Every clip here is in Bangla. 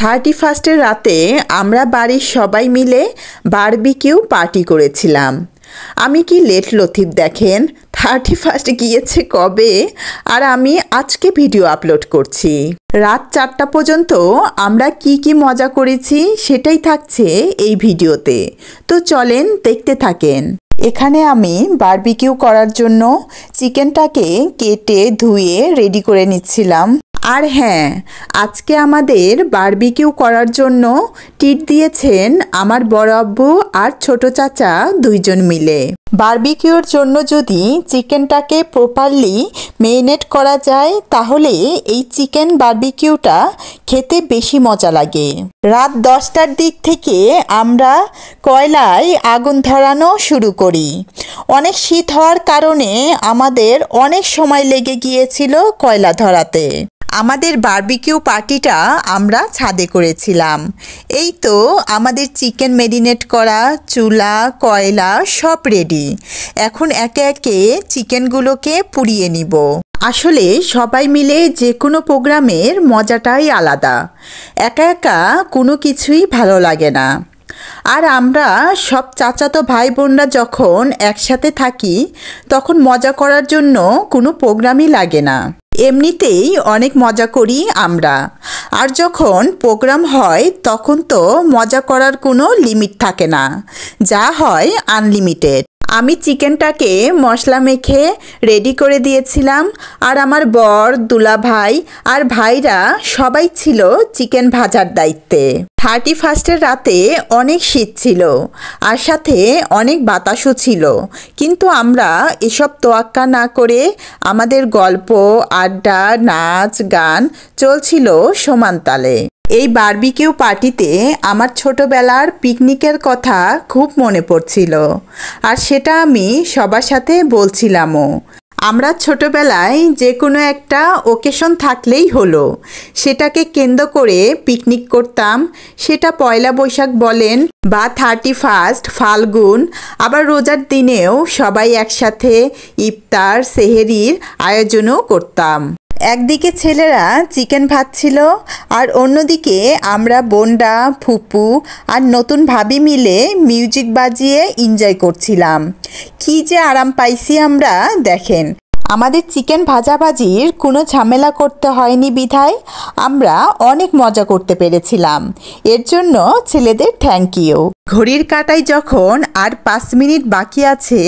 31 রাতে আমরা বাড়ির সবাই মিলে বারবিকিউ পার্টি করেছিলাম। আমি কি লেট লতিফ দেখেন, 31 গিয়েছে কবে আর আমি আজকে ভিডিও আপলোড করছি। রাত 4টা পর্যন্ত আমরা কি মজা করেছি সেটাই থাকছে এই ভিডিওতে, তো চলেন দেখতে থাকেন। এখানে আমি বারবিকিউ করার জন্য চিকেনটাকে কেটে ধুয়ে রেডি করে নিচ্ছিলাম। আর হ্যাঁ, আজকে আমাদের বারবিকিউ করার জন্য ট্রিট দিয়েছেন আমার বড় আব্বু আর ছোট চাচা দুইজন মিলে। বারবিকিউর জন্য যদি চিকেনটাকে প্রপারলি মেরিনেট করা যায় তাহলে এই চিকেন বারবিকিউটা খেতে বেশি মজা লাগে। রাত 10টার দিক থেকে আমরা কয়লায় আগুন ধরানো শুরু করি। অনেক শীত হওয়ার কারণে আমাদের অনেক সময় লেগে গিয়েছিল কয়লা ধরাতে। আমাদের বারবিকিউ পার্টিটা আমরা ছাদে করেছিলাম। এই তো আমাদের চিকেন মেরিনেট করা, চুলা, কয়লা সব রেডি। এখন একে একে চিকেনগুলোকে পুড়িয়ে নিব। আসলে সবাই মিলে যে কোনো প্রোগ্রামের মজাটাই আলাদা। একা একা কোনো কিছুই ভালো লাগে না। আর আমরা সব চাচাতো ভাই বোনরা যখন একসাথে থাকি তখন মজা করার জন্য কোনো প্রোগ্রামই লাগে না। এমনিতেই অনেক মজা করি আমরা। আর যখন প্রোগ্রাম হয় তখন তো মজা করার কোনো লিমিট থাকে না, যা হয় আনলিমিটেড। আমি চিকেনটাকে মশলা মেখে রেডি করে দিয়েছিলাম আর আমার বর, দুলাভাই আর ভাইরা সবাই ছিল চিকেন ভাজার দায়িত্বে। 31 রাতে অনেক শীত ছিল আর সাথে অনেক বাতাসও ছিল, কিন্তু আমরা এসব তোয়াক্কা না করে আমাদের গল্প, আড্ডা, নাচ, গান চলছিল সমান তালে। এই বারবিকিউ পার্টিতে আমার ছোটবেলার পিকনিকের কথা খুব মনে পড়ছিল আর সেটা আমি সবার সাথে বলছিলামও। আমরা ছোটবেলায় যে কোনো একটা ওকেশন থাকলেই হলো, সেটাকে কেন্দ্র করে পিকনিক করতাম। সেটা পয়লা বৈশাখ বলেন বা 31 ফাল্গুন, আবার রোজার দিনেও সবাই একসাথে ইফতার, সেহেরির আয়োজনও করতাম। একদিকে ছেলেরা চিকেন ভাজছিল আর অন্যদিকে আমরা বোনরা, ফুপু আর নতুন ভাবি মিলে মিউজিক বাজিয়ে এনজয় করছিলাম। কি যে আরাম পাইছি আমরা দেখেন। আমাদের চিকেন ভাজাভাজির কোনো ঝামেলা করতে হয়নি বিধায় আমরা অনেক মজা করতে পেরেছিলাম। এর জন্য ছেলেদের থ্যাংক ইউ। ঘড়ির কাঁটায় যখন আর 5 মিনিট বাকি আছে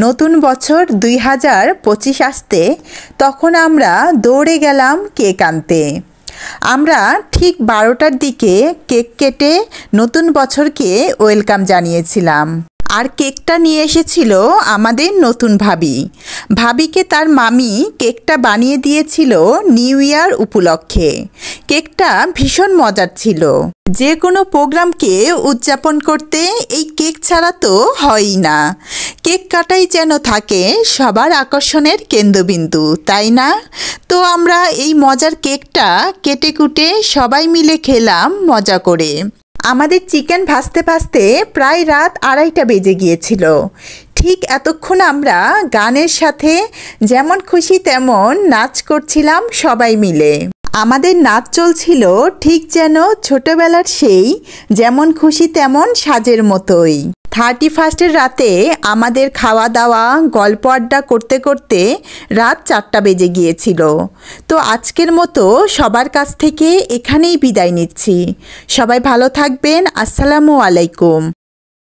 নতুন বছর 2025 আসতে, তখন আমরা দৌড়ে গেলাম কেক আনতে। আমরা ঠিক 12টার দিকে কেক কেটে নতুন বছরকে ওয়েলকাম জানিয়েছিলাম। আর কেকটা নিয়ে এসেছিল আমাদের নতুন ভাবিকে তার মামি কেকটা বানিয়ে দিয়েছিল নিউ ইয়ার উপলক্ষে। কেকটা ভীষণ মজার ছিল। যে কোনো প্রোগ্রামকে উদযাপন করতে এই কেক ছাড়া তো হয়ই না। কেক কাটাই যেন থাকে সবার আকর্ষণের কেন্দ্রবিন্দু, তাই না? তো আমরা এই মজার কেকটা কেটে কুটে সবাই মিলে খেলাম মজা করে। আমাদের চিকেন ভাজতে ভাজতে প্রায় রাত 2:30 বেজে গিয়েছিল। ঠিক এতক্ষণ আমরা গানের সাথে যেমন খুশি তেমন নাচ করছিলাম সবাই মিলে। আমাদের নাচ চলছিল ঠিক যেন ছোটবেলার সেই যেমন খুশি তেমন সাজের মতোই। 31 রাতে আমাদের খাওয়া দাওয়া, গল্প আড্ডা করতে করতে রাত 4টা বেজে গিয়েছিল। তো আজকের মতো সবার কাছ থেকে এখানেই বিদায় নিচ্ছি। সবাই ভালো থাকবেন। আসসালামু আলাইকুম।